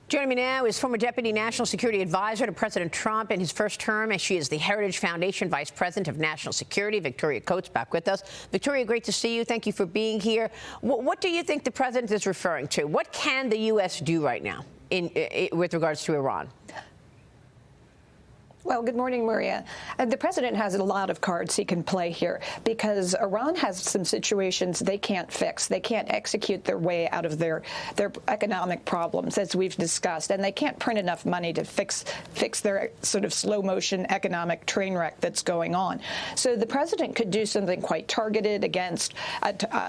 Joining me now is former Deputy National Security Advisor to President Trump in his first term, as she is the Heritage Foundation Vice President of National Security. Victoria Coates back with us. Victoria, great to see you. Thank you for being here. What do you think the president is referring to? What can the U.S. do right now with regards to Iran? Well, good morning, Maria. The president has a lot of cards he can play here because Iran has some situations they can't fix. They can't execute their way out of their economic problems, as we've discussed, and they can't print enough money to fix their sort of slow-motion economic train wreck that's going on. So the president could do something quite targeted against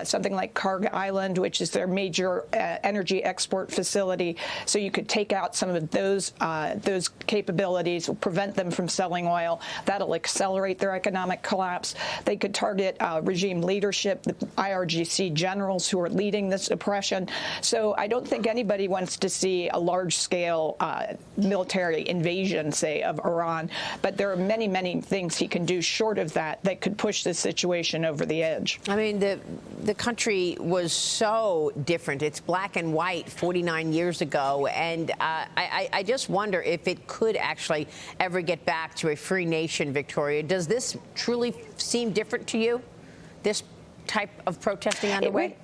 something like Kharg Island, which is their major energy export facility. So you could take out some of those capabilities, prevent them from selling oil. That'll accelerate their economic collapse. They could target regime leadership, the IRGC generals who are leading this oppression. So I don't think anybody wants to see a large-scale military invasion, say, of Iran. But there are many, many things he can do short of that could push this situation over the edge. I mean, the country was so different. It's black and white 49 years ago. And I just wonder if it could actually ever get back to a free nation, Victoria. Does this truly seem different to you, this type of protesting underway?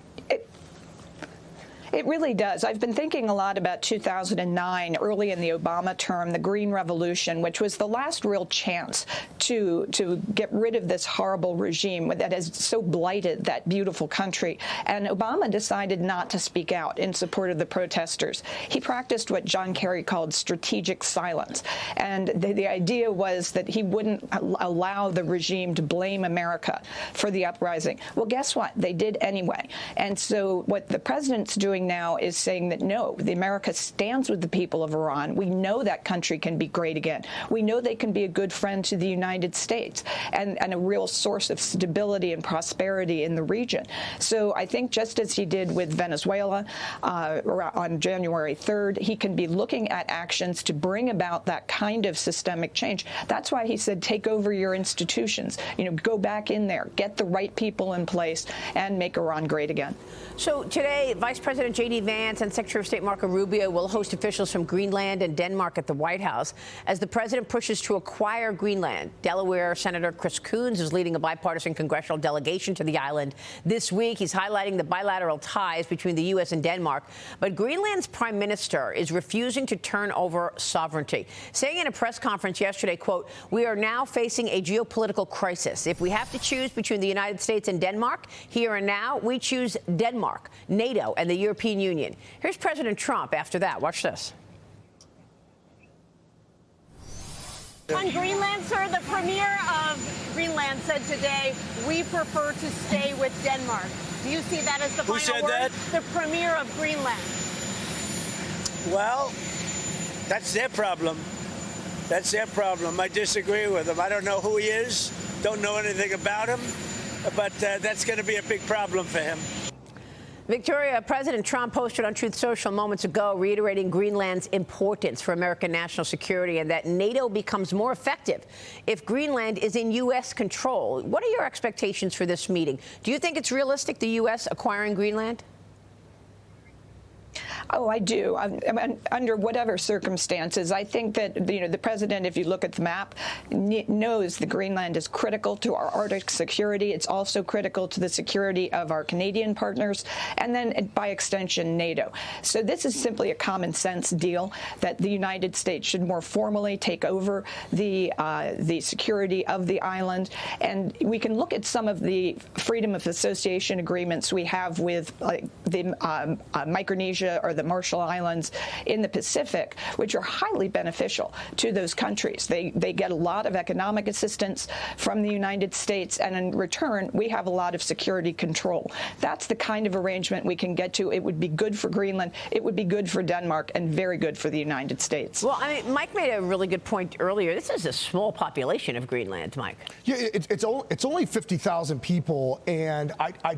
It really does. I've been thinking a lot about 2009, early in the Obama term, the Green Revolution, which was the last real chance to get rid of this horrible regime that has so blighted that beautiful country. And Obama decided not to speak out in support of the protesters. He practiced what John Kerry called strategic silence. And the idea was that he wouldn't allow the regime to blame America for the uprising. Well, guess what? They did anyway. And so what the president's doing now is saying that, no, the America stands with the people of Iran. We know that country can be great again. We know they can be a good friend to the United States and a real source of stability and prosperity in the region. So I think just as he did with Venezuela on January 3rd, he can be looking at actions to bring about that kind of systemic change. That's why he said, take over your institutions, go back in there, get the right people in place, and make Iran great again. So today, Vice President J.D. Vance and Secretary of State Marco Rubio will host officials from Greenland and Denmark at the White House as the president pushes to acquire Greenland. Delaware Senator Chris Coons is leading a bipartisan congressional delegation to the island this week. He's highlighting the bilateral ties between the U.S. and Denmark. But Greenland's prime minister is refusing to turn over sovereignty, saying in a press conference yesterday, quote, "We are now facing a geopolitical crisis. If we have to choose between the United States and Denmark, here and now, we choose Denmark, NATO, and the European Union." Here's President Trump after that. Watch this. On Greenland, sir, the premier of Greenland said today, we prefer to stay with Denmark. Do you see that as the final word? Who said that? The premier of Greenland. Well, that's their problem. That's their problem. I disagree with him. I don't know who he is, don't know anything about him, but that's going to be a big problem for him. Victoria, President Trump posted on Truth Social moments ago reiterating Greenland's importance for American national security and that NATO becomes more effective if Greenland is in U.S. control. What are your expectations for this meeting? Do you think it's realistic, the U.S. acquiring Greenland? Oh, I do. Under whatever circumstances, I think that the president, if you look at the map, knows that Greenland is critical to our Arctic security. It's also critical to the security of our Canadian partners, and then by extension, NATO. So this is simply a common sense deal that the United States should more formally take over the security of the island, and we can look at some of the freedom of association agreements we have with the Micronesia or the Marshall Islands in the Pacific, which are highly beneficial to those countries. They get a lot of economic assistance from the United States, and in return, we have a lot of security control. That's the kind of arrangement we can get to. It would be good for Greenland, it would be good for Denmark, and very good for the United States. Well, I mean, Mike made a really good point earlier. This is a small population of Greenland, Mike. Yeah, it's only 50,000 people, and I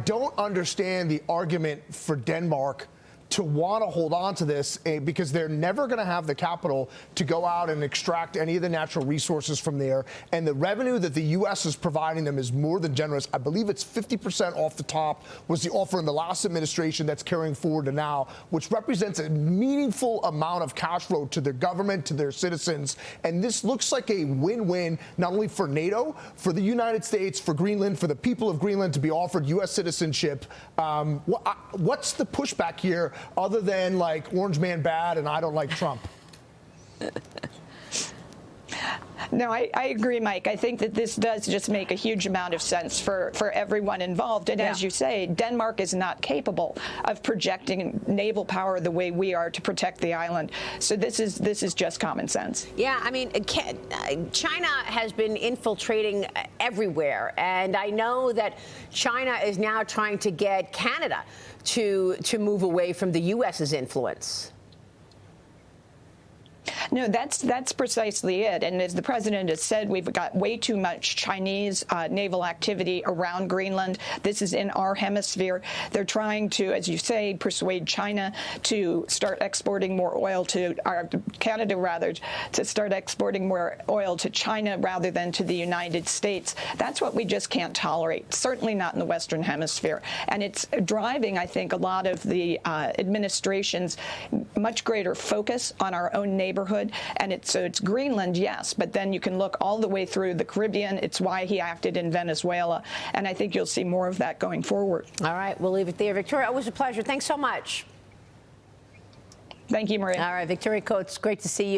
don't understand the argument for Denmark to want to hold on to this because they're never going to have the capital to go out and extract any of the natural resources from there. And the revenue that the U.S. is providing them is more than generous. I believe it's 50% off the top was the offer in the last administration that's carrying forward to now, which represents a meaningful amount of cash flow to their government, to their citizens. And this looks like a win-win, not only for NATO, for the United States, for Greenland, for the people of Greenland to be offered U.S. citizenship. What's the pushback here other than like Orange Man bad and I don't like Trump? No, I agree, Mike. I think that this does just make a huge amount of sense for everyone involved. And as you say, Denmark is not capable of projecting naval power the way we are to protect the island. So this is just common sense. Yeah, I mean, China has been infiltrating everywhere. And I know that China is now trying to get Canada to move away from the U.S.'s influence. No, that's precisely it. And as the president has said, we've got way too much Chinese naval activity around Greenland. This is in our hemisphere. They're trying to, as you say, persuade China to start exporting more oil to Canada, rather, to start exporting more oil to China rather than to the United States. That's what we just can't tolerate, certainly not in the Western Hemisphere. And it's driving, I think, a lot of the administration's much greater focus on our own neighborhood. And it's Greenland, yes, but then you can look all the way through the Caribbean. It's why he acted in Venezuela. And I think you'll see more of that going forward. All right, we'll leave it there. Victoria, it was a pleasure. Thanks so much. Thank you, Maria. All right, Victoria Co, it's great to see you.